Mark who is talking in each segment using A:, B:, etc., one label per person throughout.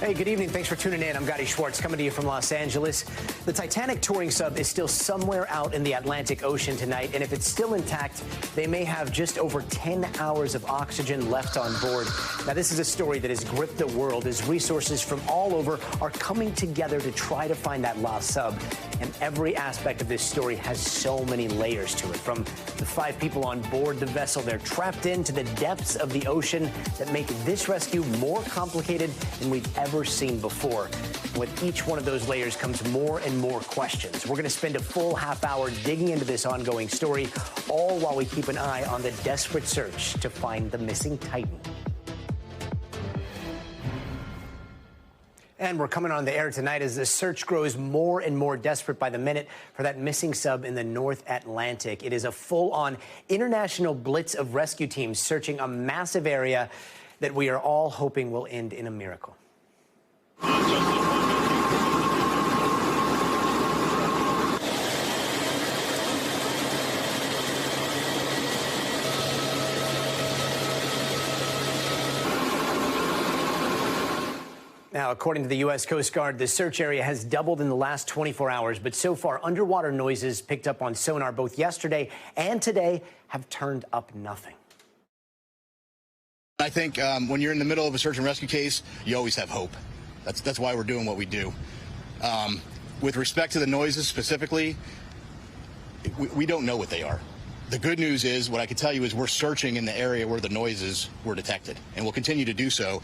A: Hey, good evening. Thanks for tuning in. I'm Gadi Schwartz coming to you from Los Angeles. The Titanic touring sub is still somewhere out in the Atlantic Ocean tonight, and if it's still intact, they may have just over 10 hours of oxygen left on board. Now, this is a story that has gripped the world as resources from all over are coming together to try to find that lost sub. And every aspect of this story has so many layers to it, from the 5 people on board the vessel they're trapped in to the depths of the ocean that make this rescue more complicated than we've ever seen before. With each one of those layers comes more and more questions. We're going to spend a full half hour digging into this ongoing story, all while we keep an eye on the desperate search to find the missing Titan. And we're coming on the air tonight as the search grows more and more desperate by the minute for that missing sub in the North Atlantic. It is a full-on international blitz of rescue teams searching a massive area that we are all hoping will end in a miracle. Now, according to the U.S. Coast Guard, the search area has doubled in the last 24 hours, but so far, underwater noises picked up on sonar both yesterday and today have turned up nothing.
B: I think when you're in the middle of a search and rescue case, you always have hope. That's why we're doing what we do. With respect to the noises specifically, we don't know what they are. The good news is, what I can tell you is we're searching in the area where the noises were detected, and we'll continue to do so.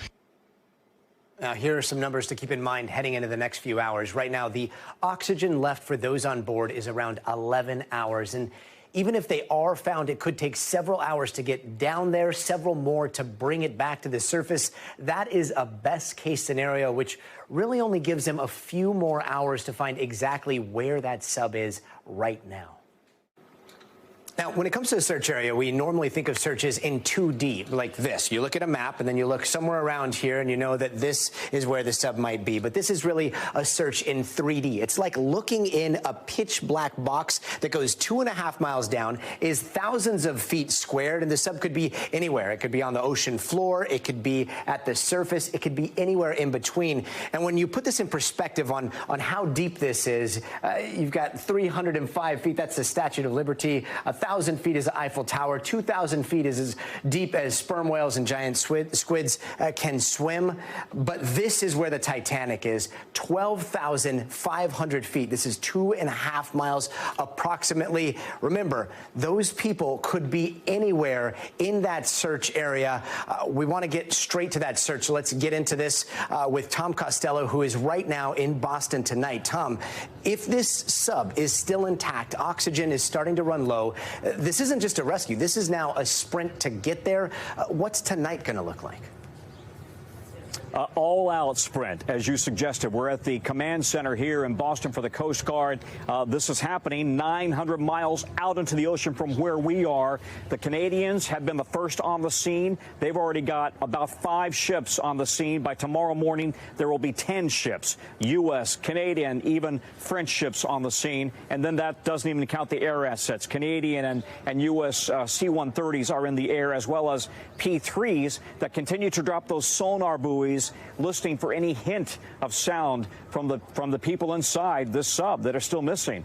A: Now, here are some numbers to keep in mind heading into the next few hours. Right now, the oxygen left for those on board is around 11 hours. And even if they are found, it could take several hours to get down there, several more to bring it back to the surface. That is a best-case scenario, which really only gives them a few more hours to find exactly where that sub is right now. Now, when it comes to the search area, we normally think of searches in 2D, like this. You look at a map, and then you look somewhere around here, and you know that this is where the sub might be. But this is really a search in 3D. It's like looking in a pitch-black box that goes 2.5 miles down, is thousands of feet squared, and the sub could be anywhere. It could be on the ocean floor. It could be at the surface. It could be anywhere in between. And when you put this in perspective on how deep this is, you've got 305 feet. That's the Statue of Liberty. 1,000 feet is the Eiffel Tower. 2,000 feet is as deep as sperm whales and giant squids can swim. But this is where the Titanic is, 12,500 feet. This is 2.5 miles approximately. Remember, those people could be anywhere in that search area. We want to get straight to that search. So let's get into this with Tom Costello, who is right now in Boston tonight. Tom, if this sub is still intact, oxygen is starting to run low, this isn't just a rescue. This is now a sprint to get there. What's tonight going to look like?
C: All-out sprint, as you suggested. We're at the command center here in Boston for the Coast Guard. This is happening 900 miles out into the ocean from where we are. The Canadians have been the first on the scene. They've already got about 5 ships on the scene. By tomorrow morning, there will be 10 ships, U.S., Canadian, even French ships on the scene. And then that doesn't even count the air assets. Canadian and U.S. C-130s are in the air, as well as P-3s that continue to drop those sonar buoys, listening for any hint of sound from the people inside this sub that are still missing.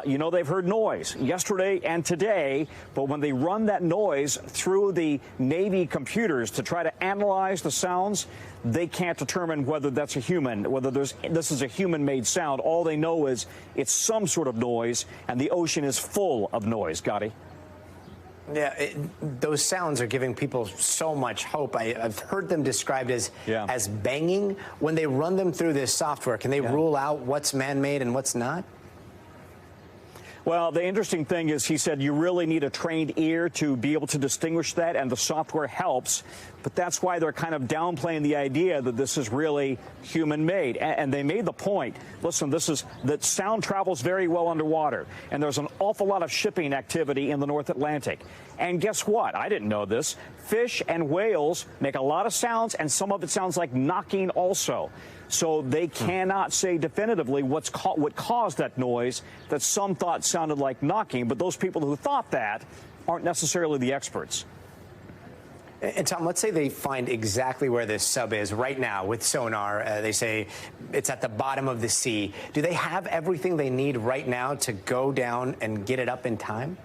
C: You know, they've heard noise yesterday and today, but when they run that noise through the Navy computers to try to analyze the sounds, they can't determine whether that's a human, whether this is a human-made sound. All they know is it's some sort of noise, and the ocean is full of noise. Gadi?
A: Yeah, those sounds are giving people so much hope. I've heard them described as banging. When they run them through this software, can they rule out what's man-made and what's not?
C: Well, the interesting thing is, he said you really need a trained ear to be able to distinguish that, and the software helps. But that's why they're kind of downplaying the idea that this is really human-made. And they made the point, listen, that sound travels very well underwater, and there's an awful lot of shipping activity in the North Atlantic. And guess what? I didn't know this. Fish and whales make a lot of sounds, and some of it sounds like knocking also. So they cannot say definitively what caused that noise that some thought sounded like knocking, but those people who thought that aren't necessarily the experts.
A: And Tom, let's say they find exactly where this sub is right now with sonar. They say it's at the bottom of the sea. Do they have everything they need right now to go down and get it up in time?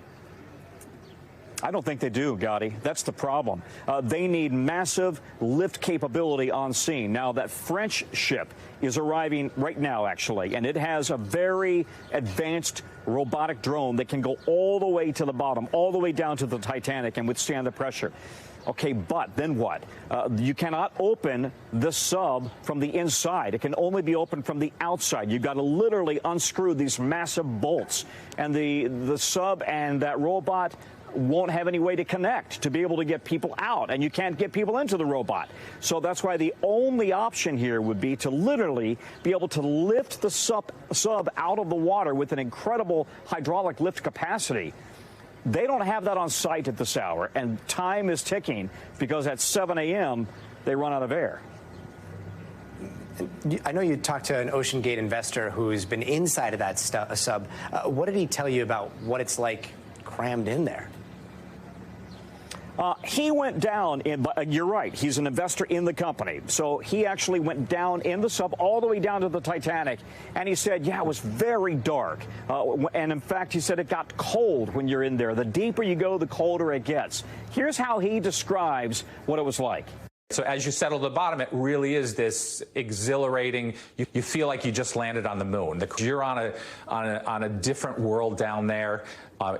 C: I don't think they do, Gadi. That's the problem. They need massive lift capability on scene. Now, that French ship is arriving right now, actually, and it has a very advanced robotic drone that can go all the way to the bottom, all the way down to the Titanic and withstand the pressure. Okay, but then what? You cannot open the sub from the inside. It can only be opened from the outside. You've got to literally unscrew these massive bolts. And the sub and that robot won't have any way to connect to be able to get people out, and you can't get people into the robot. So that's why the only option here would be to literally be able to lift the sub out of the water with an incredible hydraulic lift capacity. They don't have that on site at this hour, and time is ticking because at 7 a.m. they run out of air.
A: I know you talked to an OceanGate investor who's been inside of that sub. What did he tell you about what it's like crammed in there?
C: He went down in, you're right, he's an investor in the company. So he actually went down in the sub all the way down to the Titanic. And he said, yeah, it was very dark. And in fact, he said it got cold when you're in there. The deeper you go, the colder it gets. Here's how he describes what it was like.
D: So as you settle to the bottom, it really is this exhilarating. You feel like you just landed on the moon. You're on a different world down there.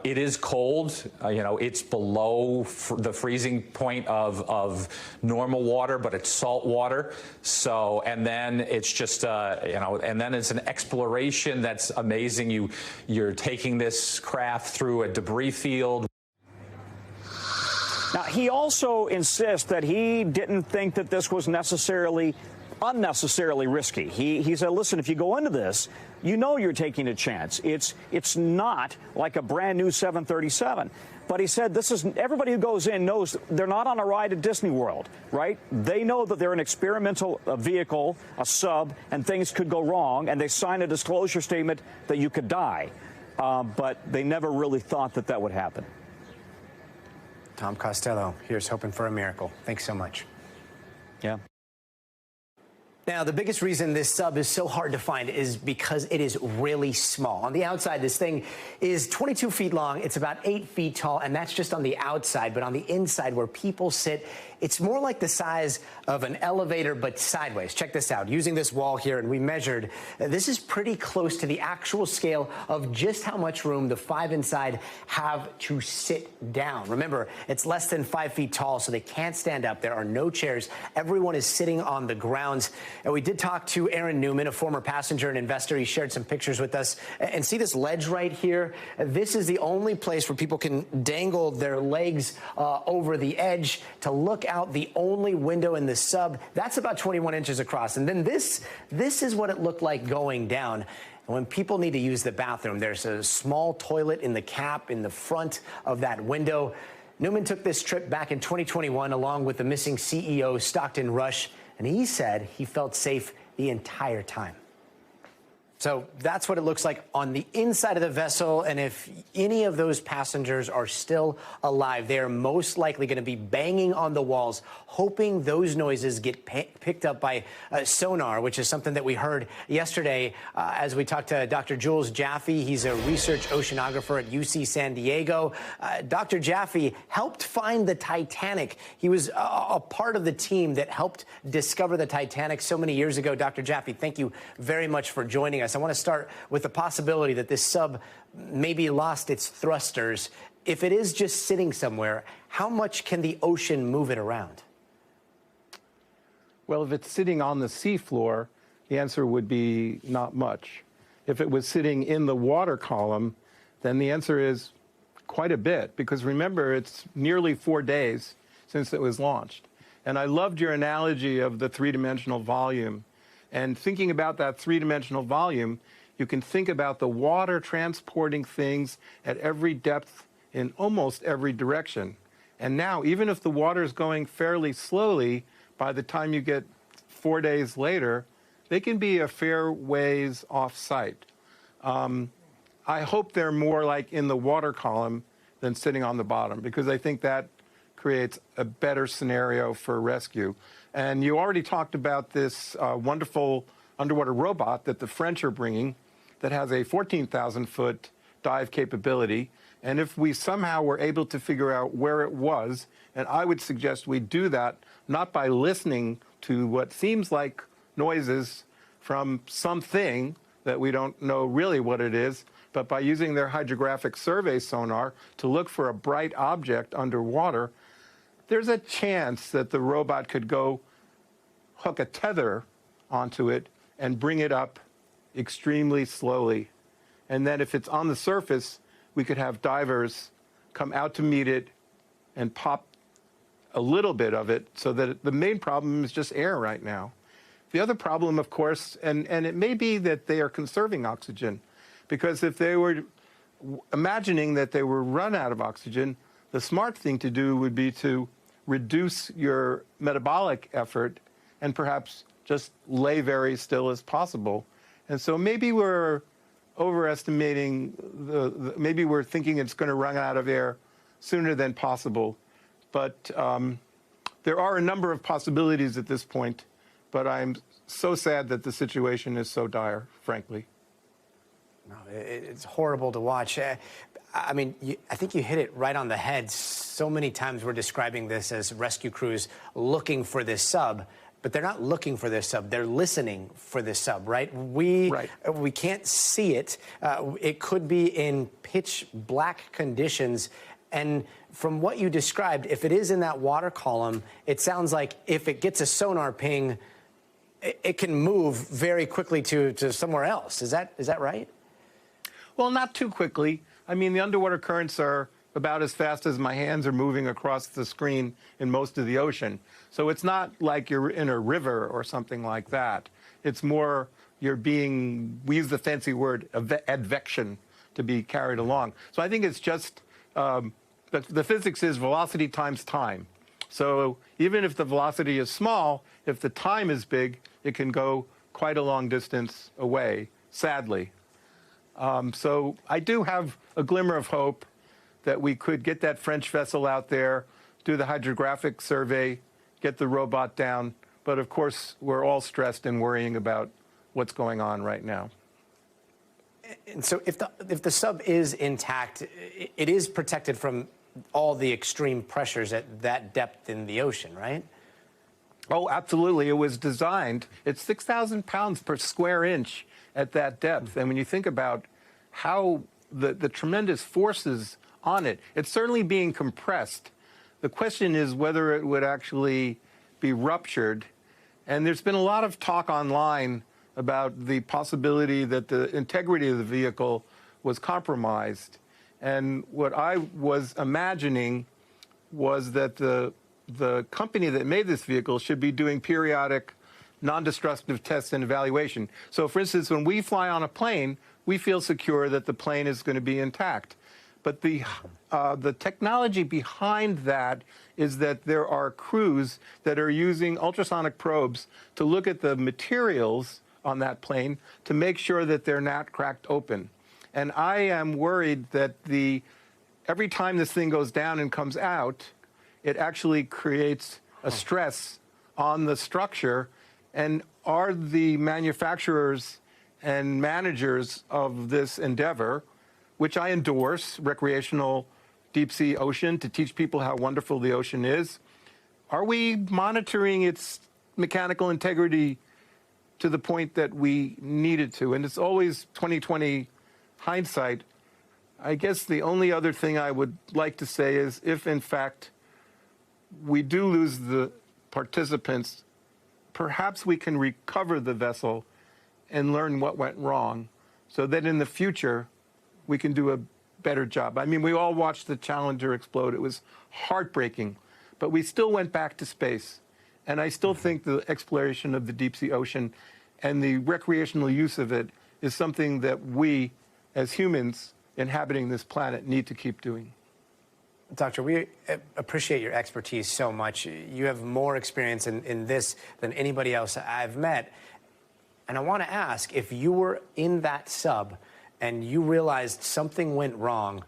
D: It is cold. It's below the freezing point of normal water, but it's salt water. So, and then it's just, and then it's an exploration that's amazing. You're taking this craft through a debris field.
C: Now, he also insists that he didn't think that this was unnecessarily risky. He said, listen, if you go into this, you know you're taking a chance. It's not like a brand new 737. But he said everybody who goes in knows they're not on a ride at Disney World, right? They know that they're an experimental vehicle, a sub, and things could go wrong, and they sign a disclosure statement that you could die. But they never really thought that would happen.
A: Tom Costello, here's hoping for a miracle. Thanks so much.
C: Yeah.
A: Now, the biggest reason this sub is so hard to find is because it is really small. On the outside, this thing is 22 feet long. It's about 8 feet tall, and that's just on the outside. But on the inside, where people sit, it's more like the size of an elevator, but sideways. Check this out. Using this wall here, and we measured, this is pretty close to the actual scale of just how much room the 5 inside have to sit down. Remember, it's less than 5 feet tall, so they can't stand up. There are no chairs. Everyone is sitting on the ground. And we did talk to Aaron Newman, a former passenger and investor. He shared some pictures with us. And see this ledge right here? This is the only place where people can dangle their legs over the edge to look out the only window in the sub. That's about 21 inches across. And then this is what it looked like going down. And when people need to use the bathroom, there's a small toilet in the cap in the front of that window. Newman took this trip back in 2021 along with the missing CEO, Stockton Rush. And he said he felt safe the entire time. So that's what it looks like on the inside of the vessel. And if any of those passengers are still alive, they are most likely going to be banging on the walls, hoping those noises get picked up by sonar, which is something that we heard yesterday as we talked to Dr. Jules Jaffe. He's a research oceanographer at UC San Diego. Dr. Jaffe helped find the Titanic. He was a part of the team that helped discover the Titanic so many years ago. Dr. Jaffe, thank you very much for joining us. I want to start with the possibility that this sub maybe lost its thrusters. If it is just sitting somewhere, how much can the ocean move it around?
E: Well, if it's sitting on the seafloor, the answer would be not much. If it was sitting in the water column, then the answer is quite a bit, because remember, it's nearly 4 days since it was launched. And I loved your analogy of the three-dimensional volume. And thinking about that three-dimensional volume, you can think about the water transporting things at every depth in almost every direction. And now, even if the water is going fairly slowly, by the time you get 4 days later, they can be a fair ways off-site. I hope they're more like in the water column than sitting on the bottom, because I think that creates a better scenario for rescue. And you already talked about this wonderful underwater robot that the French are bringing that has a 14,000-foot dive capability. And if we somehow were able to figure out where it was, and I would suggest we do that not by listening to what seems like noises from something that we don't know really what it is, but by using their hydrographic survey sonar to look for a bright object underwater, there's a chance that the robot could go hook a tether onto it and bring it up extremely slowly. And then if it's on the surface, we could have divers come out to meet it and pop a little bit of it, so that the main problem is just air right now. The other problem, of course, and it may be that they are conserving oxygen, because if they were imagining that they were run out of oxygen, the smart thing to do would be to reduce your metabolic effort and perhaps just lay very still as possible. And so maybe we're overestimating, maybe we're thinking it's going to run out of air sooner than possible. But there are a number of possibilities at this point, but I'm so sad that the situation is so dire, frankly.
A: No, it's horrible to watch. I mean, I think you hit it right on the head. So many times we're describing this as rescue crews looking for this sub, but they're not looking for this sub. They're listening for this sub, right? We can't see it. It could be in pitch black conditions. And from what you described, if it is in that water column, it sounds like if it gets a sonar ping, it can move very quickly to somewhere else. Is that right?
E: Well, not too quickly. I mean, the underwater currents are about as fast as my hands are moving across the screen in most of the ocean. So it's not like you're in a river or something like that. It's more you're being, we use the fancy word, advection, to be carried along. So I think it's just, the physics is velocity times time. So even if the velocity is small, if the time is big, it can go quite a long distance away, sadly. So I do have a glimmer of hope that we could get that French vessel out there, do the hydrographic survey, get the robot down. But of course, we're all stressed and worrying about what's going on right now.
A: And so if the sub is intact, it is protected from all the extreme pressures at that depth in the ocean, right?
E: Oh, absolutely. It was designed. It's 6,000 pounds per square inch at that depth. And when you think about how the tremendous forces on it, it's certainly being compressed. The question is whether it would actually be ruptured. And there's been a lot of talk online about the possibility that the integrity of the vehicle was compromised. And what I was imagining was that the company that made this vehicle should be doing periodic non-destructive tests and evaluation. So, for instance, when we fly on a plane, we feel secure that the plane is going to be intact. But the technology behind that is that there are crews that are using ultrasonic probes to look at the materials on that plane to make sure that they're not cracked open. And I am worried that every time this thing goes down and comes out, it actually creates a stress on the structure. And are the manufacturers and managers of this endeavor, which I endorse, recreational deep sea ocean, to teach people how wonderful the ocean is, are we monitoring its mechanical integrity to the point that we needed to? And it's always 2020 hindsight. I guess the only other thing I would like to say is if, in fact, we do lose the participants, perhaps we can recover the vessel and learn what went wrong so that in the future we can do a better job. I mean, we all watched the Challenger explode. It was heartbreaking, but we still went back to space. And I still think the exploration of the deep sea ocean and the recreational use of it is something that we, as humans inhabiting this planet, need to keep doing.
A: Doctor, we appreciate your expertise so much. You have more experience in this than anybody else I've met. And I want to ask, if you were in that sub and you realized something went wrong,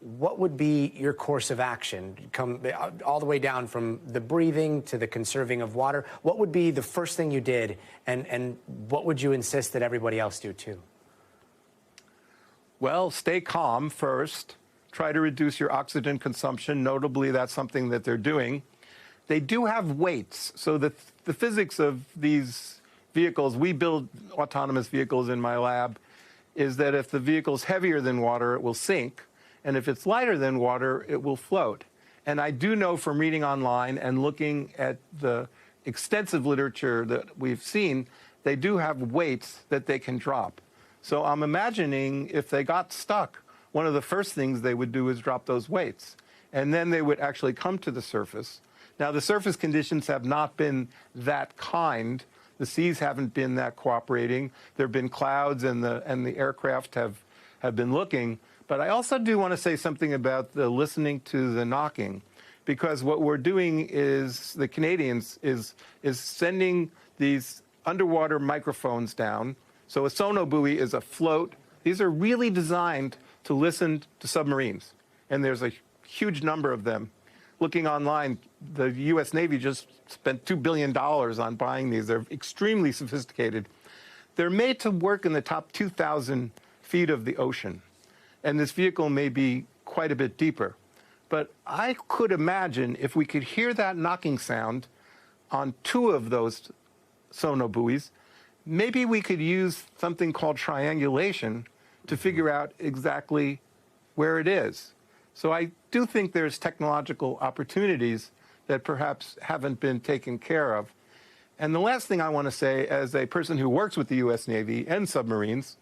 A: what would be your course of action? Come all the way down from the breathing to the conserving of water. What would be the first thing you did, and what would you insist that everybody else do too?
E: Well, stay calm first. Try to reduce your oxygen consumption. Notably, that's something that they're doing. They do have weights. So the physics of these vehicles, we build autonomous vehicles in my lab, is that if the vehicle's heavier than water, it will sink. And if it's lighter than water, it will float. And I do know from reading online and looking at the extensive literature that we've seen, they do have weights that they can drop. So I'm imagining if they got stuck, one of the first things they would do is drop those weights. And then they would actually come to the surface. Now, the surface conditions have not been that kind. The seas haven't been that cooperating. There have been clouds, and the aircraft have been looking. But I also do want to say something about the listening to the knocking, because what we're doing is the Canadians is sending these underwater microphones down. So a sonobuoy is a float. These are really designed to listen to submarines, and there's a huge number of them. Looking online, the U.S. Navy just spent $2 billion on buying these. They're extremely sophisticated. They're made to work in the top 2,000 feet of the ocean, and this vehicle may be quite a bit deeper. But I could imagine if we could hear that knocking sound on 2 of those sonobuoys, maybe we could use something called triangulation to figure out exactly where it is. So I do think there's technological opportunities that perhaps haven't been taken care of. And the last thing I want to say, as a person who works with the U.S. Navy and submarines,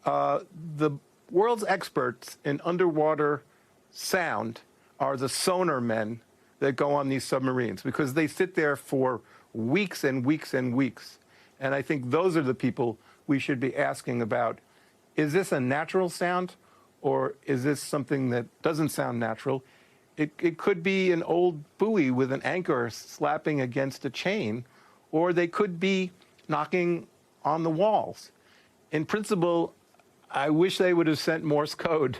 E: the world's experts in underwater sound are the sonar men that go on these submarines, because they sit there for weeks and weeks and weeks. And I think those are the people we should be asking about, is this a natural sound, or is this something that doesn't sound natural? It could be an old buoy with an anchor slapping against a chain, or they could be knocking on the walls. In principle, I wish they would have sent Morse code,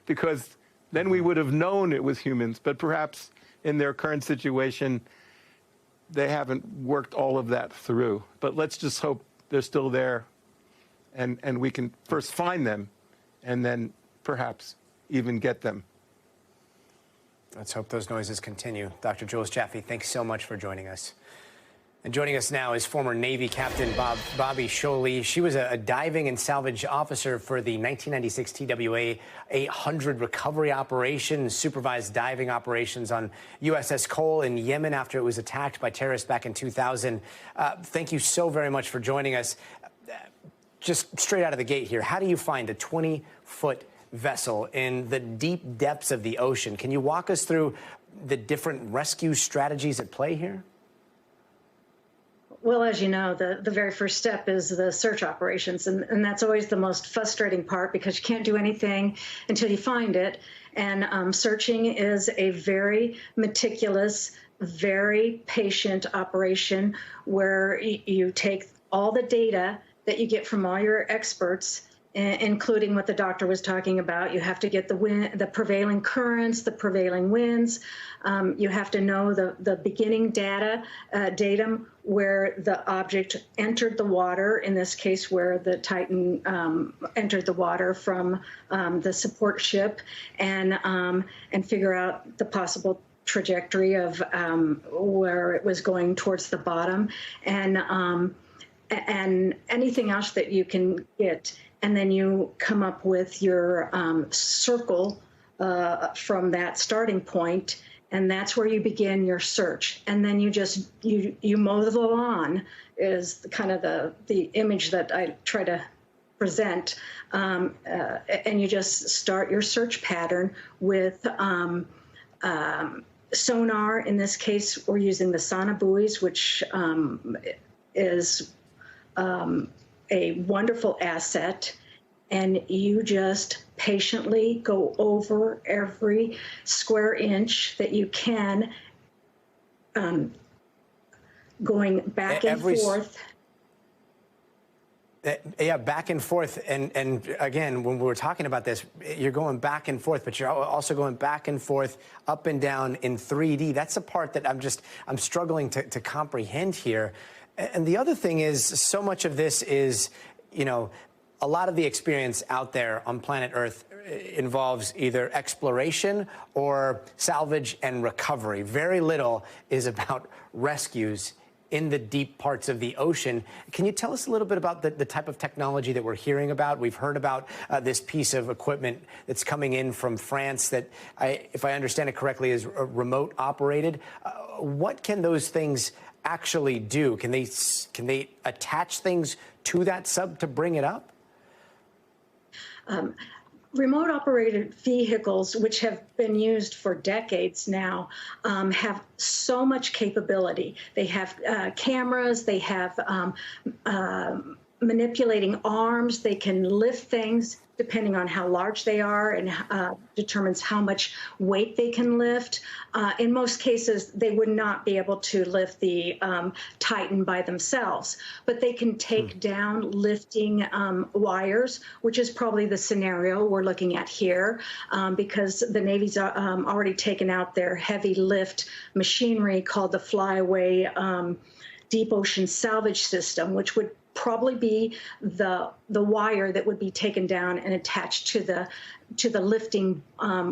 E: because then we would have known it was humans. But perhaps in their current situation, they haven't worked all of that through. But let's just hope they're still there, and we can first find them, and then perhaps even get them.
A: Let's hope those noises continue. Dr. Jules Jaffe, thanks so much for joining us. And joining us now is former Navy Captain Bobby Sholey. She was a diving and salvage officer for the 1996 TWA 800 recovery operation, supervised diving operations on USS Cole in Yemen after it was attacked by terrorists back in 2000. Thank you so very much for joining us. Just straight out of the gate here, how do you find a 20-foot vessel in the deep depths of the ocean? Can you walk us through the different rescue strategies at play here?
F: Well, as you know, the very first step is the search operations, and that's always the most frustrating part, because you can't do anything until you find it. And searching is a very meticulous, very patient operation where you take all the data that you get from all your experts, including what the doctor was talking about. You have to get the prevailing currents, the prevailing winds. You have to know the beginning datum where the object entered the water, in this case where the Titan entered the water from the support ship, and figure out the possible trajectory of where it was going towards the bottom, and anything else that you can get. And then you come up with your circle from that starting point, and that's where you begin your search. And then you just you mow the lawn is kind of the image that I try to present, and you just start your search pattern with sonar. In this case, we're using the sonobuoys, which is a wonderful asset, and you just patiently go over every square inch that you can, going back and forth.
A: Yeah, back and forth. And again, when we were talking about this, you're going back and forth, but you're also going back and forth, up and down in 3D. That's the part that I'm struggling to comprehend here. And the other thing is, so much of this is, you know, a lot of the experience out there on planet Earth involves either exploration or salvage and recovery. Very little is about rescues in the deep parts of the ocean. Can you tell us a little bit about the type of technology that we're hearing about? We've heard about this piece of equipment that's coming in from France that, if I understand it correctly, is remote operated. What can those things actually do? Can they attach things to that sub to bring it up?
F: Remote operated vehicles, which have been used for decades now, have so much capability. They have cameras, they have manipulating arms, they can lift things depending on how large they are, and determines how much weight they can lift. In most cases, they would not be able to lift the Titan by themselves, but they can take down lifting wires, which is probably the scenario we're looking at here, because the Navy's already taken out their heavy lift machinery called the Flyaway Deep Ocean Salvage System, which would probably be the wire that would be taken down and attached to the lifting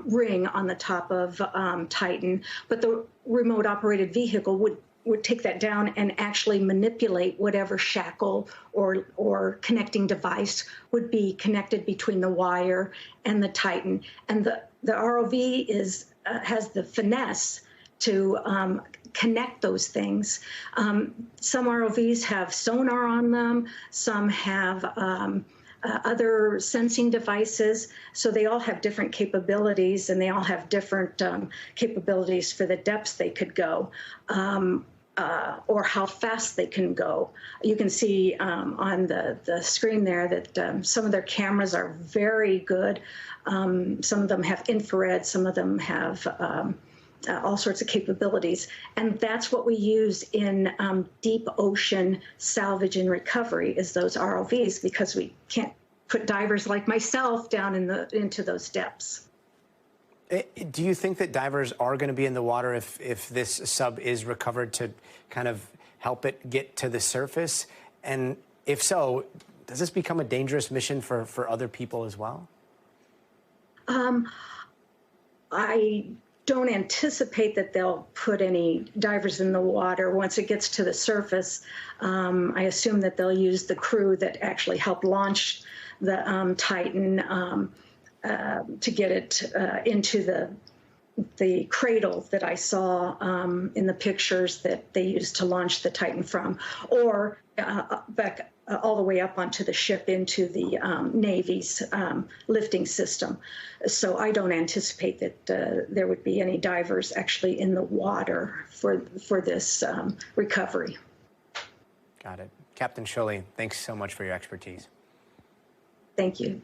F: ring on the top of Titan. But the remote operated vehicle would take that down and actually manipulate whatever shackle or connecting device would be connected between the wire and the Titan. And the ROV has the finesse to connect those things. Some ROVs have sonar on them, some have other sensing devices, so they all have different capabilities, and they all have different capabilities for the depths they could go, or how fast they can go. You can see on the screen there that some of their cameras are very good. Some of them have infrared, some of them have all sorts of capabilities. And that's what we use in deep ocean salvage and recovery, is those ROVs, because we can't put divers like myself down into those depths.
A: Do you think that divers are going to be in the water if this sub is recovered to kind of help it get to the surface? And if so, does this become a dangerous mission for other people as well?
F: I don't anticipate that they'll put any divers in the water once it gets to the surface. I assume that they'll use the crew that actually helped launch the Titan to get it into the cradle that I saw in the pictures that they used to launch the Titan from, or back all the way up onto the ship into the Navy's lifting system. So I don't anticipate that there would be any divers actually in the water for this recovery.
A: Got it. Captain Sholey, thanks so much for your expertise.
F: Thank you.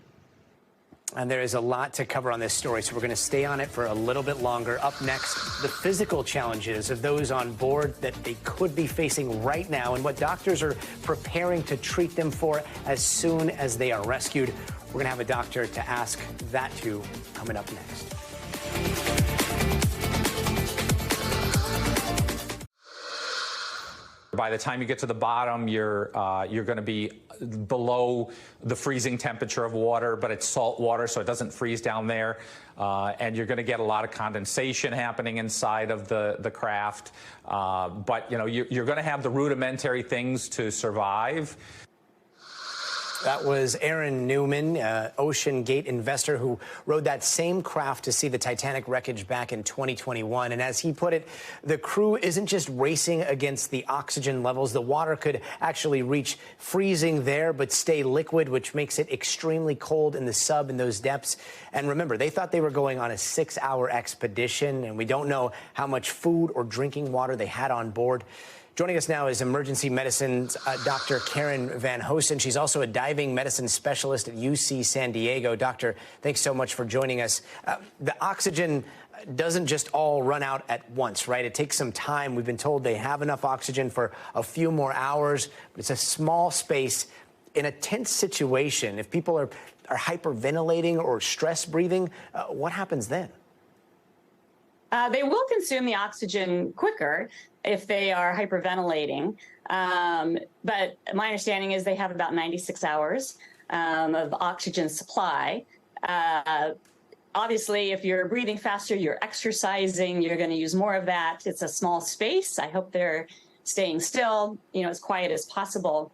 A: And there is a lot to cover on this story, so we're going to stay on it for a little bit longer. Up next, the physical challenges of those on board that they could be facing right now, and what doctors are preparing to treat them for as soon as they are rescued. We're going to have a doctor to ask that to coming up next.
D: By the time you get to the bottom, you're going to be below the freezing temperature of water, but it's salt water, so it doesn't freeze down there. And you're going to get a lot of condensation happening inside of the craft. But you know, you're going to have the rudimentary things to survive.
A: That was Aaron Newman, Ocean Gate investor who rode that same craft to see the Titanic wreckage back in 2021. And as he put it, the crew isn't just racing against the oxygen levels. The water could actually reach freezing there, but stay liquid, which makes it extremely cold in the sub in those depths. And remember, they thought they were going on a 6-hour expedition, and we don't know how much food or drinking water they had on board. Joining us now is emergency medicine's Dr. Karen Van Hosen. She's also a diving medicine specialist at UC San Diego. Doctor, thanks so much for joining us. The oxygen doesn't just all run out at once, right? It takes some time. We've been told they have enough oxygen for a few more hours, but it's a small space. in a tense situation, if people are hyperventilating or stress breathing, what happens then?
G: They will consume the oxygen quicker if they are hyperventilating. But my understanding is they have about 96 hours of oxygen supply. Obviously, if you're breathing faster, you're exercising, you're going to use more of that. It's a small space. I hope they're staying still, as quiet as possible.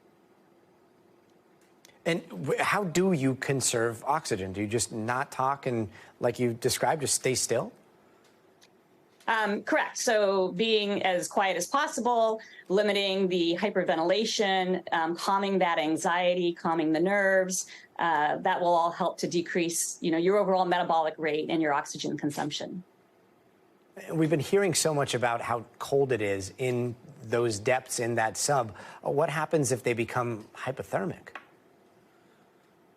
A: And how do you conserve oxygen? Do you just not talk and, like you described, just stay still?
G: Correct. So being as quiet as possible, limiting the hyperventilation, calming that anxiety, calming the nerves, that will all help to decrease, your overall metabolic rate and your oxygen consumption.
A: We've been hearing so much about how cold it is in those depths in that sub. What happens if they become hypothermic?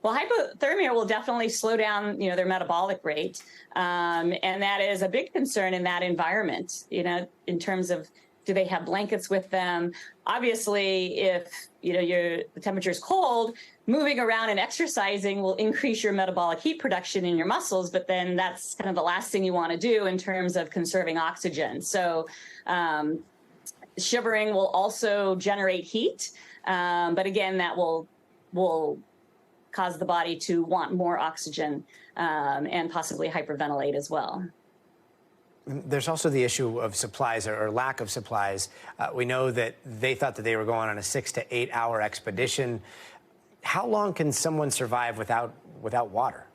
G: Well, hypothermia will definitely slow down, their metabolic rate. And that is a big concern in that environment, in terms of, do they have blankets with them? Obviously, if, the temperature is cold, moving around and exercising will increase your metabolic heat production in your muscles, but then that's kind of the last thing you want to do in terms of conserving oxygen. So shivering will also generate heat. But again, that will cause the body to want more oxygen and possibly hyperventilate as well.
A: There's also the issue of supplies or lack of supplies. We know that they thought that they were going on a 6 to 8 hour expedition. How long can someone survive without water?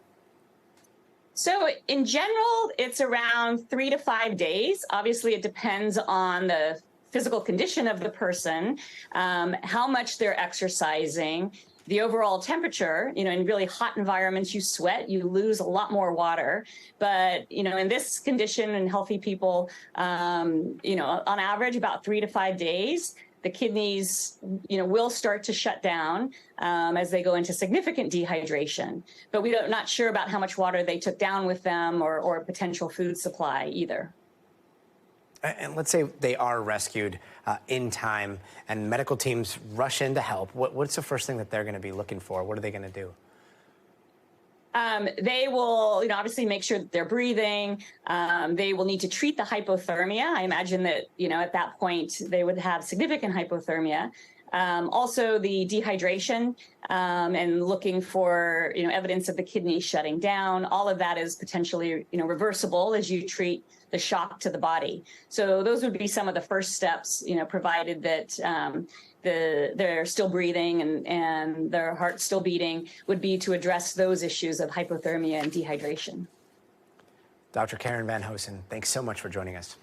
G: So in general, it's around 3 to 5 days. Obviously, it depends on the physical condition of the person, how much they're exercising, the overall temperature. In really hot environments, you sweat, you lose a lot more water. But, in this condition in healthy people, on average, about 3 to 5 days, the kidneys, will start to shut down as they go into significant dehydration. But we're not sure about how much water they took down with them or potential food supply either.
A: And let's say they are rescued in time and medical teams rush in to help. What's the first thing that they're going to be looking for? What are they going to do?
G: They will, obviously make sure that they're breathing. They will need to treat the hypothermia. I imagine that, at that point, they would have significant hypothermia. Also the dehydration and looking for, evidence of the kidneys shutting down. All of that is potentially, reversible as you treat the shock to the body. So those would be some of the first steps, provided that they're still breathing and their heart's still beating, would be to address those issues of hypothermia and dehydration.
A: Dr. Karen Van Hosen, thanks so much for joining us.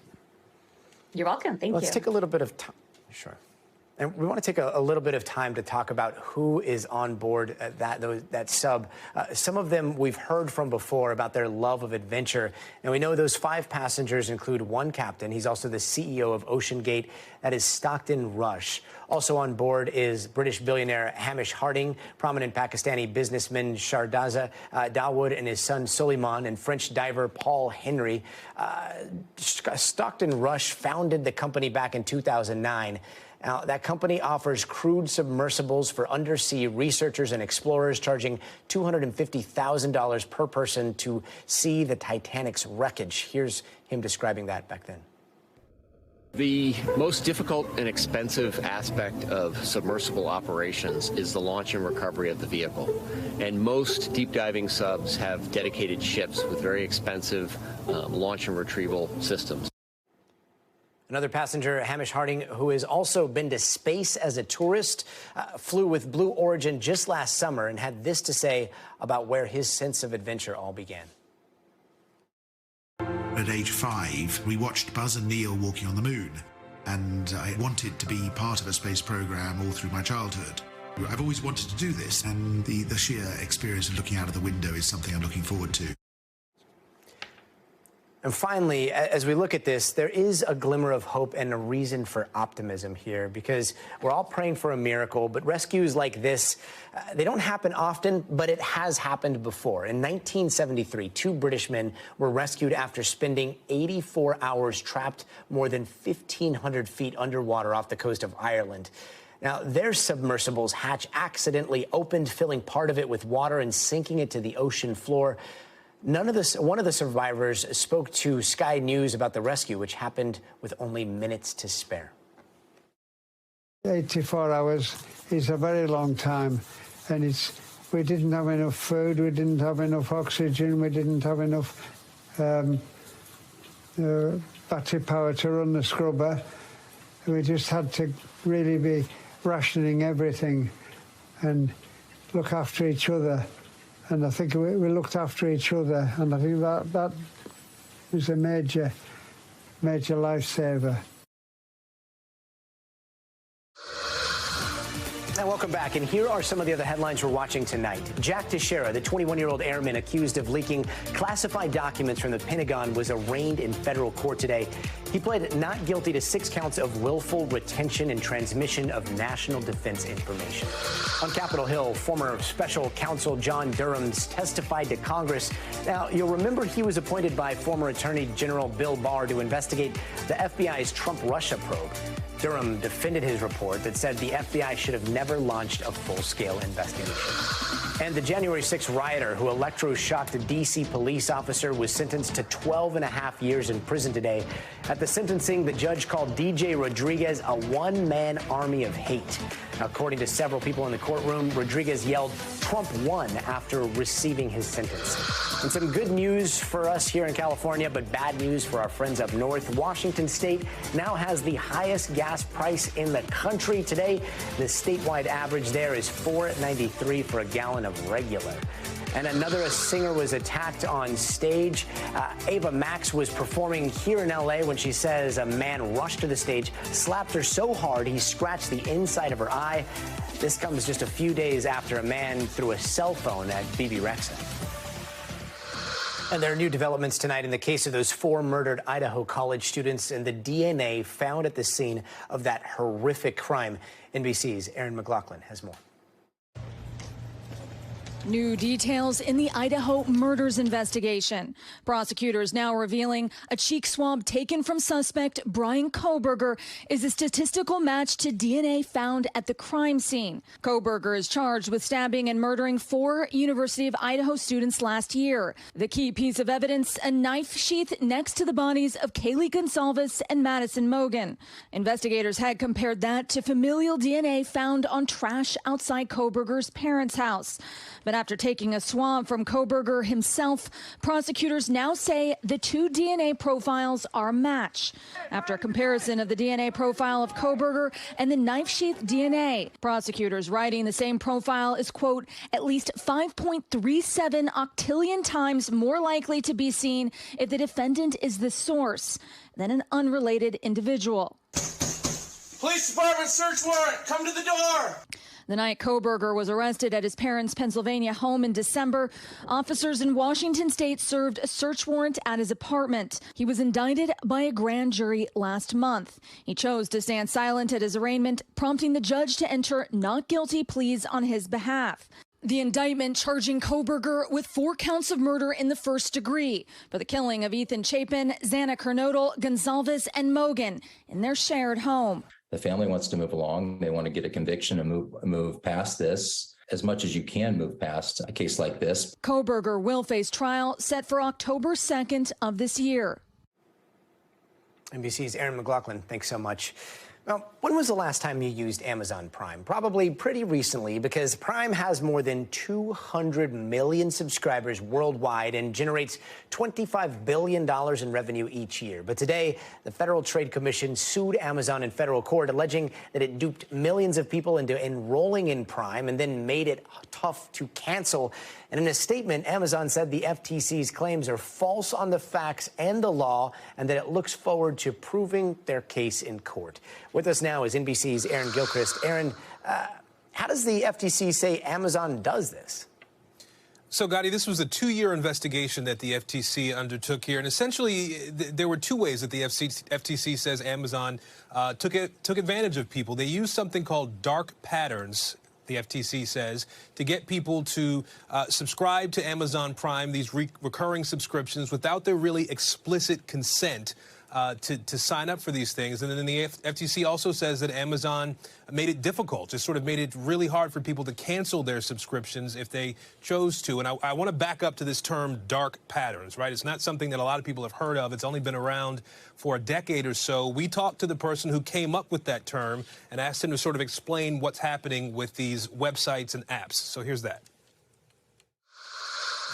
G: You're welcome. Thank you.
A: Let's take a little bit of time. Sure. And we want to take a little bit of time to talk about who is on board that sub. Some of them we've heard from before about their love of adventure. And we know those 5 passengers include one captain. He's also the CEO of OceanGate. That is Stockton Rush. Also on board is British billionaire Hamish Harding, prominent Pakistani businessman Shahraza Dawood and his son Suleiman, and French diver Paul Henry. Stockton Rush founded the company back in 2009. Now, that company offers crewed submersibles for undersea researchers and explorers, charging $250,000 per person to see the Titanic's wreckage. Here's him describing that back then.
H: The most difficult and expensive aspect of submersible operations is the launch and recovery of the vehicle. And most deep diving subs have dedicated ships with very expensive launch and retrieval systems.
A: Another passenger, Hamish Harding, who has also been to space as a tourist, flew with Blue Origin just last summer and had this to say about where his sense of adventure all began.
I: At age 5, we watched Buzz and Neil walking on the moon, and I wanted to be part of a space program all through my childhood. I've always wanted to do this, and the sheer experience of looking out of the window is something I'm looking forward to.
A: And finally, as we look at this, there is a glimmer of hope and a reason for optimism here, because we're all praying for a miracle, but rescues like this, they don't happen often, but it has happened before. In 1973, 2 British men were rescued after spending 84 hours trapped more than 1,500 feet underwater off the coast of Ireland. Now, their submersible's hatch accidentally opened, filling part of it with water and sinking it to the ocean floor. One of the survivors spoke to Sky News about the rescue, which happened with only minutes to spare.
J: 84 hours is a very long time, and we didn't have enough food, we didn't have enough oxygen, we didn't have enough battery power to run the scrubber. We just had to really be rationing everything and look after each other. And I think we looked after each other, and I think that was a major lifesaver.
A: And welcome back. And here are some of the other headlines we're watching tonight. Jack Teixeira, the 21-year-old airman accused of leaking classified documents from the Pentagon, was arraigned in federal court today. He pled not guilty to 6 counts of willful retention and transmission of national defense information. On Capitol Hill, former special counsel John Durham testified to Congress. Now, you'll remember he was appointed by former Attorney General Bill Barr to investigate the FBI's Trump-Russia probe. Durham defended his report that said the FBI should have never launched a full-scale investigation. And the January 6th rioter who electroshocked a D.C. police officer was sentenced to 12.5 years in prison today. At the sentencing, the judge called DJ Rodriguez a one-man army of hate. According to several people in the courtroom, Rodriguez yelled, "Trump won," after receiving his sentence. And some good news for us here in California, but bad news for our friends up north. Washington State now has the highest gas price in the country today. The statewide average there is $4.93 for a gallon of regular. And a singer was attacked on stage. Ava Max was performing here in L.A. when she says a man rushed to the stage, slapped her so hard he scratched the inside of her eye. This comes just a few days after a man threw a cell phone at Bebe Rexha. And there are new developments tonight in the case of those 4 murdered Idaho college students and the DNA found at the scene of that horrific crime. NBC's Erin McLaughlin has more.
K: New details in the Idaho murders investigation. Prosecutors now revealing a cheek swab taken from suspect Brian Kohberger is a statistical match to DNA found at the crime scene. Kohberger is charged with stabbing and murdering 4 University of Idaho students last year. The key piece of evidence, a knife sheath next to the bodies of Kaylee Gonsalves and Madison Mogan. Investigators had compared that to familial DNA found on trash outside Kohberger's parents' house. But after taking a swab from Kohberger himself, prosecutors now say the 2 DNA profiles are a match. After a comparison of the DNA profile of Kohberger and the knife sheath DNA, prosecutors writing the same profile is, quote, at least 5.37 octillion times more likely to be seen if the defendant is the source than an unrelated individual.
L: Police department search warrant, come to the door.
K: The night Kohberger was arrested at his parents' Pennsylvania home in December, officers in Washington state served a search warrant at his apartment. He was indicted by a grand jury last month. He chose to stand silent at his arraignment, prompting the judge to enter not guilty pleas on his behalf. The indictment charging Kohberger with 4 counts of murder in the first degree for the killing of Ethan Chapin, Xana Kernodle, Gonsalves, and Mogan in their shared home.
M: The family wants to move along. They want to get a conviction and move past this as much as you can move past a case like this.
K: Kohberger will face trial set for October 2nd of this year.
A: NBC's Erin McLaughlin, thanks so much. Well, when was the last time you used Amazon Prime? Probably pretty recently, because Prime has more than 200 million subscribers worldwide and generates $25 billion in revenue each year. But today, the Federal Trade Commission sued Amazon in federal court, alleging that it duped millions of people into enrolling in Prime and then made it tough to cancel. And in a statement, Amazon said the FTC's claims are false on the facts and the law, and that it looks forward to proving their case in court. With us now is NBC's Aaron Gilchrist. Aaron, how does the FTC say Amazon does this?
N: So, Gadi, this was a 2-year investigation that the FTC undertook here. And essentially, there were 2 ways that the FTC says Amazon took advantage of people. They used something called dark patterns, the FTC says, to get people to subscribe to Amazon Prime, these recurring subscriptions, without their really explicit consent. to sign up for these things. And then the FTC also says that Amazon made it difficult, just sort of made it really hard for people to cancel their subscriptions if they chose to. And I want to back up to this term dark patterns, right? It's not something that a lot of people have heard of. It's only been around for a decade or so. We talked to the person who came up with that term and asked him to sort of explain what's happening with these websites and apps. So here's that.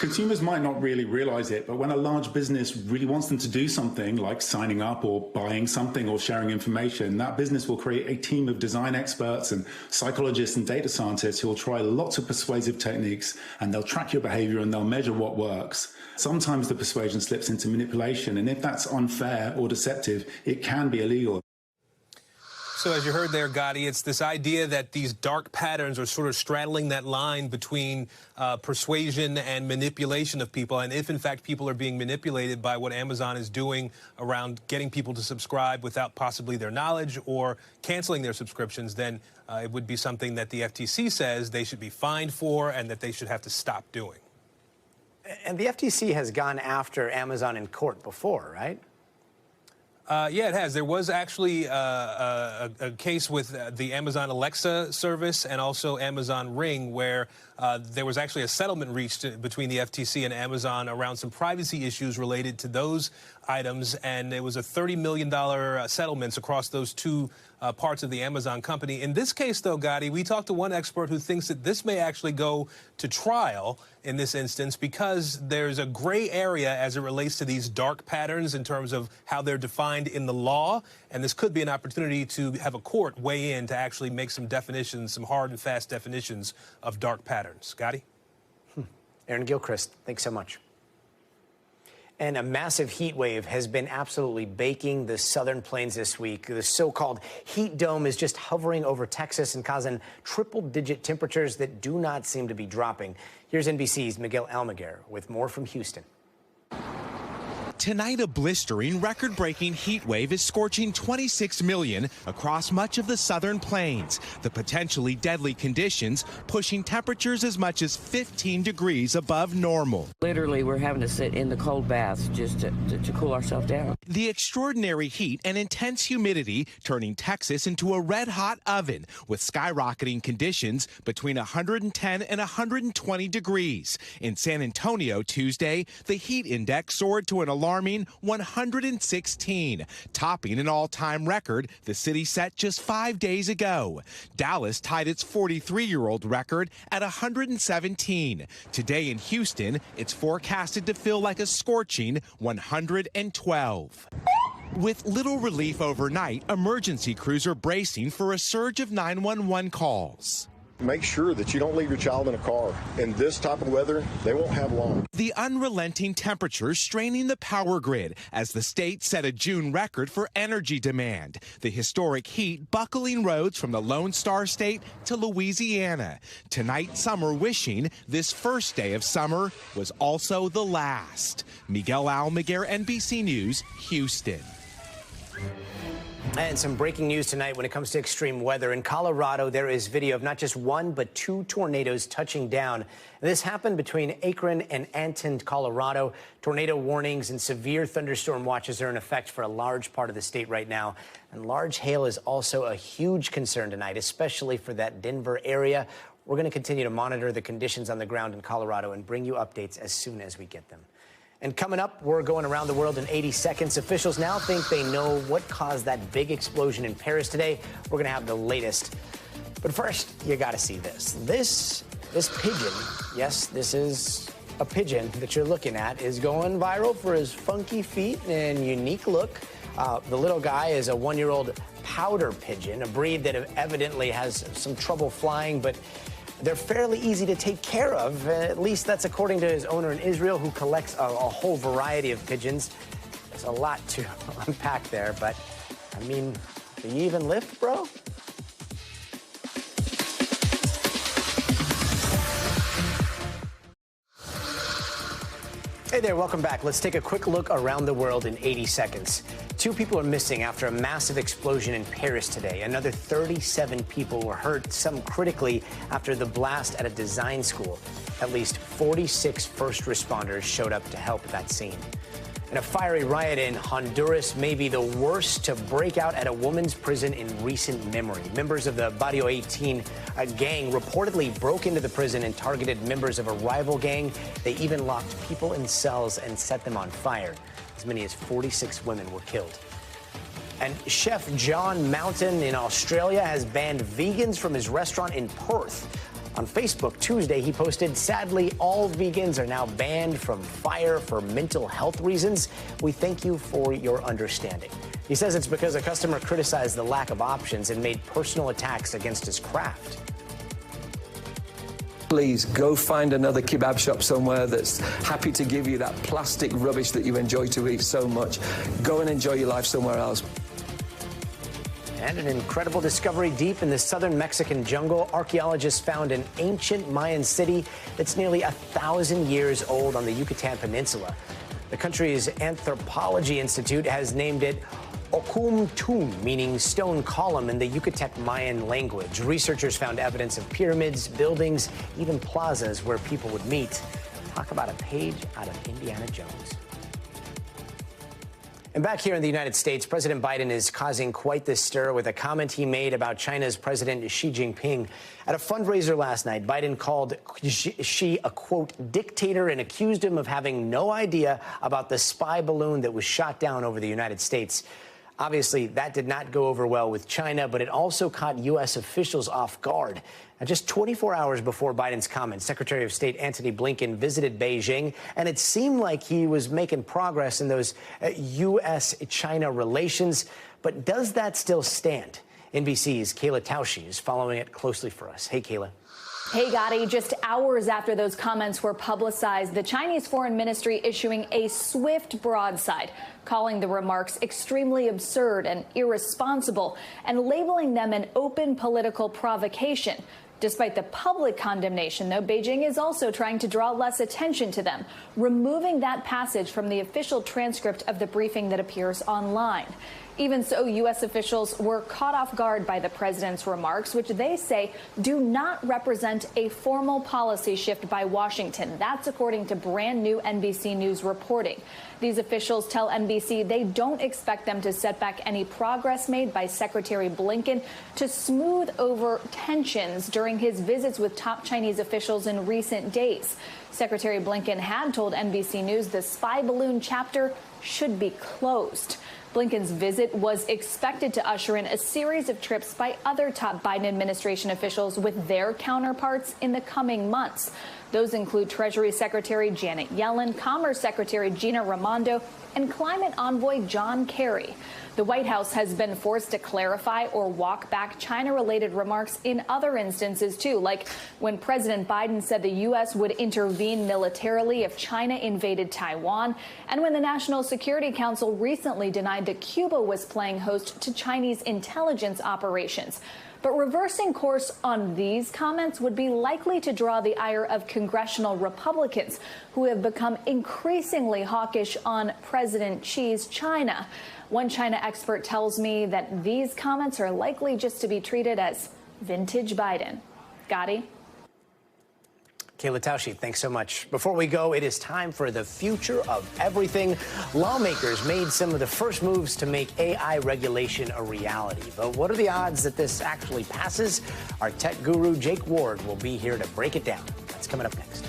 O: Consumers might not really realize it, but when a large business really wants them to do something like signing up or buying something or sharing information, that business will create a team of design experts and psychologists and data scientists who will try lots of persuasive techniques, and they'll track your behavior and they'll measure what works. Sometimes the persuasion slips into manipulation, and if that's unfair or deceptive, it can be illegal.
N: So as you heard there, Gadi, it's this idea that these dark patterns are sort of straddling that line between persuasion and manipulation of people. And if, in fact, people are being manipulated by what Amazon is doing around getting people to subscribe without possibly their knowledge or canceling their subscriptions, then it would be something that the FTC says they should be fined for and that they should have to stop doing.
A: And the FTC has gone after Amazon in court before, right?
N: Yeah, it has. There was actually a case with the Amazon Alexa service and also Amazon Ring where there was actually a settlement reached between the FTC and Amazon around some privacy issues related to those items. And it was a $30 million settlements across those two parts of the Amazon company. In this case, though, Gadi, we talked to one expert who thinks that this may actually go to trial in this instance because there's a gray area as it relates to these dark patterns in terms of how they're defined in the law. And this could be an opportunity to have a court weigh in to actually make some definitions, some hard and fast definitions of dark patterns. Gadi?
A: Aaron Gilchrist, thanks so much. And a massive heat wave has been absolutely baking the southern plains this week. The so-called heat dome is just hovering over Texas and causing triple-digit temperatures that do not seem to be dropping. Here's NBC's Miguel Almaguer with more from Houston.
P: Tonight, a blistering, record-breaking heat wave is scorching 26 million across much of the southern plains. The potentially deadly conditions pushing temperatures as much as 15 degrees above normal.
Q: Literally, we're having to sit in the cold baths just to cool ourselves down.
P: The extraordinary heat and intense humidity turning Texas into a red-hot oven with skyrocketing conditions between 110 and 120 degrees. In San Antonio Tuesday, the heat index soared to an alarming 116, topping an all-time record the city set just 5 days ago. Dallas tied its 43-year-old record at 117. Today in Houston, it's forecasted to feel like a scorching 112. With little relief overnight, emergency crews are bracing for a surge of 911 calls.
R: Make sure that you don't leave your child in a car. In this type of weather, they won't have long.
P: The unrelenting temperatures straining the power grid as the state set a June record for energy demand. The historic heat buckling roads from the Lone Star State to Louisiana. Tonight, some are wishing this first day of summer was also the last. Miguel Almaguer, NBC News, Houston.
A: And some breaking news tonight when it comes to extreme weather. In Colorado, there is video of not just one, but two tornadoes touching down. This happened between Akron and Anton, Colorado. Tornado warnings and severe thunderstorm watches are in effect for a large part of the state right now. And large hail is also a huge concern tonight, especially for that Denver area. We're going to continue to monitor the conditions on the ground in Colorado and bring you updates as soon as we get them. And coming up, we're going around the world in 80 seconds. Officials now think they know what caused that big explosion in Paris today. We're going to have the latest. But first, you got to see this. This pigeon, yes, this is a pigeon that you're looking at, is going viral for his funky feet and unique look. The little guy is a one-year-old powder pigeon, a breed that evidently has some trouble flying, but they're fairly easy to take care of. At least that's according to his owner in Israel, who collects a whole variety of pigeons. There's a lot to unpack there, but, I mean, can you even lift, bro? Hey there, welcome back. Let's take a quick look around the world in 80 seconds. 2 people are missing after a massive explosion in Paris today. Another 37 people were hurt, some critically, after the blast at a design school. At least 46 first responders showed up to help at that scene. And a fiery riot in Honduras may be the worst to break out at a woman's prison in recent memory. Members of the Barrio 18 gang reportedly broke into the prison and targeted members of a rival gang. They even locked people in cells and set them on fire. As many as 46 women were killed. And Chef John Mountain in Australia has banned vegans from his restaurant in Perth. On Facebook Tuesday, he posted, "Sadly, all vegans are now banned from fire for mental health reasons. We thank you for your understanding." He says it's because a customer criticized the lack of options and made personal attacks against his craft.
S: Please go find another kebab shop somewhere that's happy to give you that plastic rubbish that you enjoy to eat so much. Go and enjoy your life somewhere else.
A: And an incredible discovery deep in the southern Mexican jungle. Archaeologists found an ancient Mayan city that's nearly 1,000 years old on the Yucatan Peninsula. The country's Anthropology Institute has named it Okumtum, meaning stone column in the Yucatec Mayan language. Researchers found evidence of pyramids, buildings, even plazas where people would meet. Talk about a page out of Indiana Jones. And back here in the United States, President Biden is causing quite the stir with a comment he made about China's President Xi Jinping. At a fundraiser last night, Biden called Xi a, quote, dictator and accused him of having no idea about the spy balloon that was shot down over the United States. Obviously, that did not go over well with China, but it also caught U.S. officials off guard. Now, just 24 hours before Biden's comments, Secretary of State Antony Blinken visited Beijing, and it seemed like he was making progress in those U.S.-China relations. But does that still stand? NBC's Kayla Tausche is following it closely for us. Hey, Kayla.
T: Hey, Gadi, just hours after those comments were publicized, the Chinese Foreign Ministry issuing a swift broadside, calling the remarks extremely absurd and irresponsible, and labeling them an open political provocation. Despite the public condemnation, though, Beijing is also trying to draw less attention to them, removing that passage from the official transcript of the briefing that appears online. Even so, U.S. officials were caught off guard by the president's remarks, which they say do not represent a formal policy shift by Washington. That's according to brand new NBC News reporting. These officials tell NBC they don't expect them to set back any progress made by Secretary Blinken to smooth over tensions during his visits with top Chinese officials in recent days. Secretary Blinken had told NBC News the spy balloon chapter should be closed. Blinken's visit was expected to usher in a series of trips by other top Biden administration officials with their counterparts in the coming months. Those include Treasury Secretary Janet Yellen, Commerce Secretary Gina Raimondo, and Climate Envoy John Kerry. The White House has been forced to clarify or walk back China-related remarks in other instances, too, like when President Biden said the U.S. would intervene militarily if China invaded Taiwan, and when the National Security Council recently denied that Cuba was playing host to Chinese intelligence operations. But reversing course on these comments would be likely to draw the ire of congressional Republicans, who have become increasingly hawkish on President Xi's China. One China expert tells me that these comments are likely just to be treated as vintage Biden. Gadi?
A: Kayla Tausche, thanks so much. Before we go, it is time for the future of everything. Lawmakers made some of the first moves to make AI regulation a reality. But what are the odds that this actually passes? Our tech guru, Jake Ward, will be here to break it down. That's coming up next.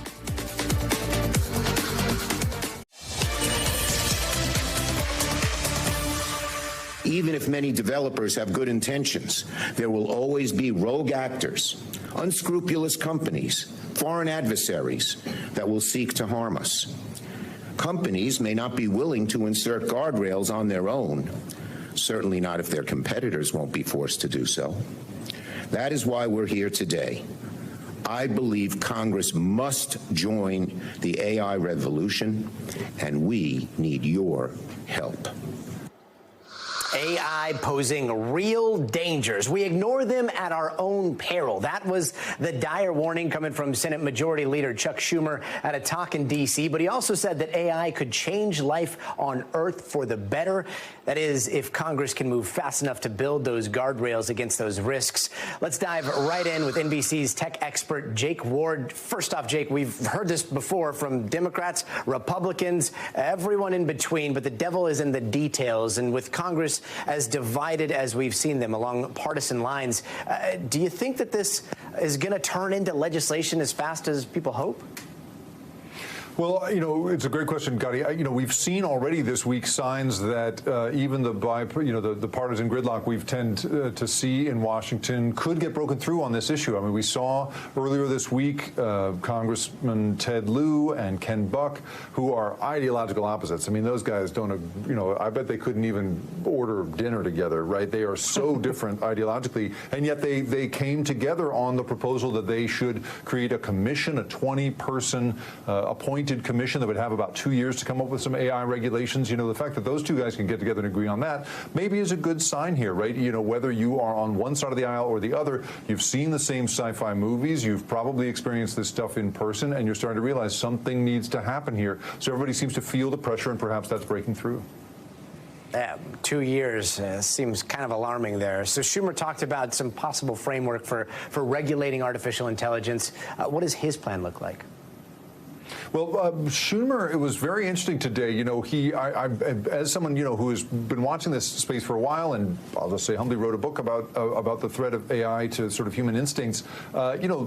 U: Even if many developers have good intentions, there will always be rogue actors, unscrupulous companies, foreign adversaries that will seek to harm us. Companies may not be willing to insert guardrails on their own, certainly not if their competitors won't be forced to do so. That is why we're here today. I believe Congress must join the AI revolution, and we need your help.
A: AI posing real dangers. We ignore them at our own peril. That was the dire warning coming from Senate Majority Leader Chuck Schumer at a talk in D.C., but he also said that AI could change life on Earth for the better. That is, if Congress can move fast enough to build those guardrails against those risks. Let's dive right in with NBC's tech expert, Jake Ward. First off, Jake, we've heard this before from Democrats, Republicans, everyone in between, but the devil is in the details. And with Congress as divided as we've seen them along partisan lines, do you think that this is going to turn into legislation as fast as people hope?
B: Well, it's a great question, Gadi. We've seen already this week signs that even the partisan gridlock we've tend to see in Washington could get broken through on this issue. I mean, we saw earlier this week Congressman Ted Lieu and Ken Buck, who are ideological opposites. I mean, those guys don't, I bet they couldn't even order dinner together, right? They are so different ideologically, and yet they came together on the proposal that they should create a commission, a 20-person appointed commission that would have about 2 years to come up with some AI regulations. The fact that those two guys can get together and agree on that maybe is a good sign here, right? Whether you are on one side of the aisle or the other, you've seen the same sci-fi movies, you've probably experienced this stuff in person, and you're starting to realize something needs to happen here. So everybody seems to feel the pressure, and perhaps that's breaking through.
A: 2 years seems kind of alarming there. So Schumer talked about some possible framework for regulating artificial intelligence. What does his plan look like?
B: Well, Schumer, it was very interesting today. As someone, who has been watching this space for a while, and I'll just say humbly wrote a book about the threat of AI to sort of human instincts,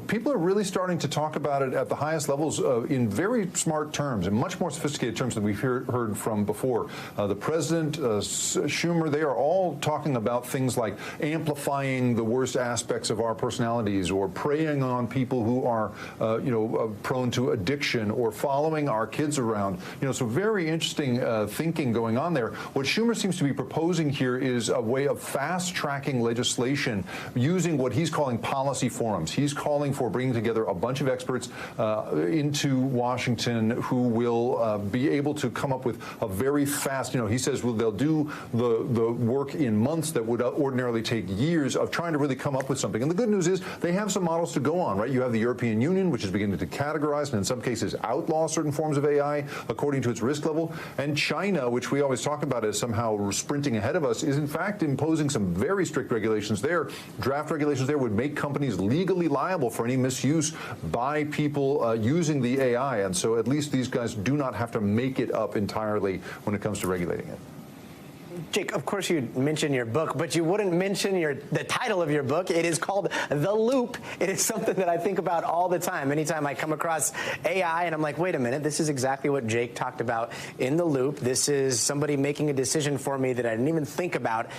B: people are really starting to talk about it at the highest levels in very smart terms, in much more sophisticated terms than we've heard from before. The president, Schumer, they are all talking about things like amplifying the worst aspects of our personalities, or preying on people who are, prone to addiction, or following our kids around. So very interesting thinking going on there. What Schumer seems to be proposing here is a way of fast-tracking legislation using what he's calling policy forums. He's calling for bringing together a bunch of experts into Washington who will be able to come up with a very fast, he says they'll do the work in months that would ordinarily take years of trying to really come up with something. And the good news is they have some models to go on, right? You have the European Union, which is beginning to categorize and in some cases outlaw certain forms of AI according to its risk level. And China, which we always talk about as somehow sprinting ahead of us, is in fact imposing some very strict regulations there. Draft regulations there would make companies legally liable for any misuse by people using the AI. And so at least these guys do not have to make it up entirely when it comes to regulating it.
A: Jake, of course you mention your book, but you wouldn't mention the title of your book. It is called The Loop. It is something that I think about all the time. Anytime I come across AI and I'm like, wait a minute, this is exactly what Jake talked about in The Loop. This is somebody making a decision for me that I didn't even think about.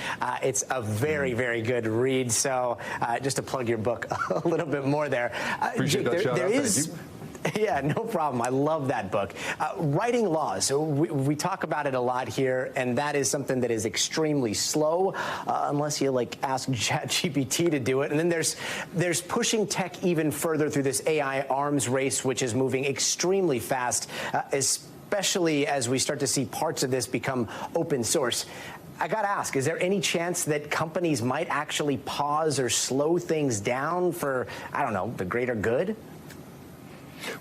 A: It's a very, very good read. So just to plug your book a little bit more there.
B: Appreciate
A: Jake,
B: that shout out. Thank you.
A: Yeah, no problem. I love that book. Writing laws. So we talk about it a lot here, and that is something that is extremely slow, unless you ask ChatGPT to do it. And then there's pushing tech even further through this AI arms race, which is moving extremely fast, especially as we start to see parts of this become open source. I got to ask, is there any chance that companies might actually pause or slow things down for, I don't know, the greater good?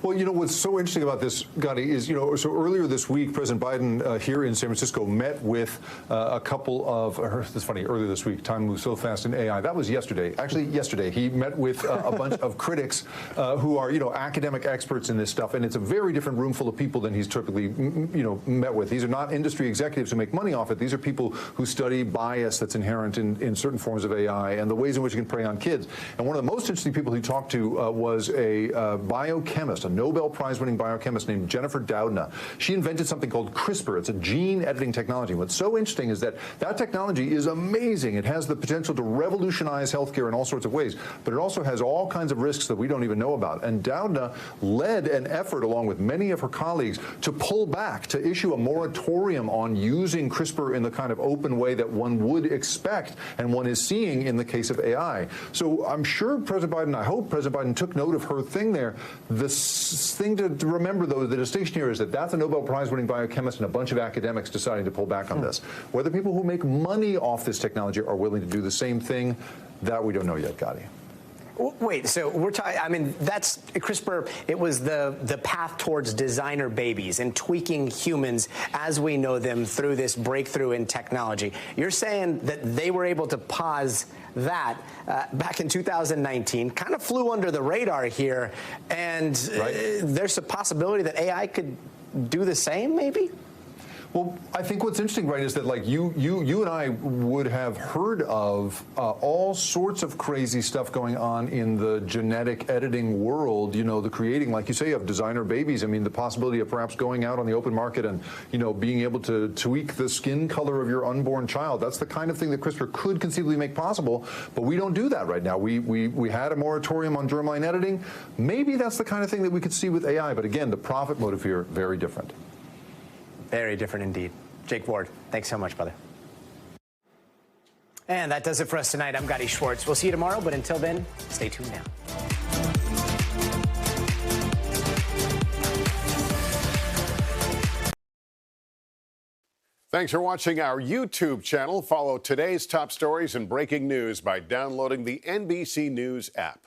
B: Well, what's so interesting about this, Gadi, is, so earlier this week, President Biden here in San Francisco met with a couple of, it's funny, earlier this week, time moves so fast in AI. That was yesterday. Actually, yesterday, he met with a bunch of critics who are, academic experts in this stuff. And it's a very different room full of people than he's typically, met with. These are not industry executives who make money off it. These are people who study bias that's inherent in certain forms of AI and the ways in which it can prey on kids. And one of the most interesting people he talked to was a biochemist, a Nobel Prize-winning biochemist named Jennifer Doudna. She invented something called CRISPR. It's a gene editing technology. What's so interesting is that technology is amazing. It has the potential to revolutionize healthcare in all sorts of ways, but it also has all kinds of risks that we don't even know about. And Doudna led an effort, along with many of her colleagues, to pull back, to issue a moratorium on using CRISPR in the kind of open way that one would expect and one is seeing in the case of AI. So I'm sure President Biden, I hope President Biden took note of her thing there. The thing to remember, though, the distinction here is that that's a Nobel Prize-winning biochemist and a bunch of academics deciding to pull back on this. Whether people who make money off this technology are willing to do the same thing, that we don't know yet, Gadi.
A: Wait, so we're talking, I mean, that's CRISPR, it was the path towards designer babies and tweaking humans as we know them through this breakthrough in technology. You're saying that they were able to pause that back in 2019, kind of flew under the radar here, and there's a possibility that AI could do the same, maybe?
B: Well, I think what's interesting, right, is that like you and I would have heard of all sorts of crazy stuff going on in the genetic editing world, you know, the creating, like you say, of designer babies. I mean, the possibility of perhaps going out on the open market and, you know, being able to tweak the skin color of your unborn child. That's the kind of thing that CRISPR could conceivably make possible, but we don't do that right now. We had a moratorium on germline editing. Maybe that's the kind of thing that we could see with AI, but again, the profit motive here, very different.
A: Very different indeed. Jake Ward, thanks so much, brother. And that does it for us tonight. I'm Gadi Schwartz. We'll see you tomorrow, but until then, stay tuned now.
C: Thanks for watching our YouTube channel. Follow today's top stories and breaking news by downloading the NBC News app.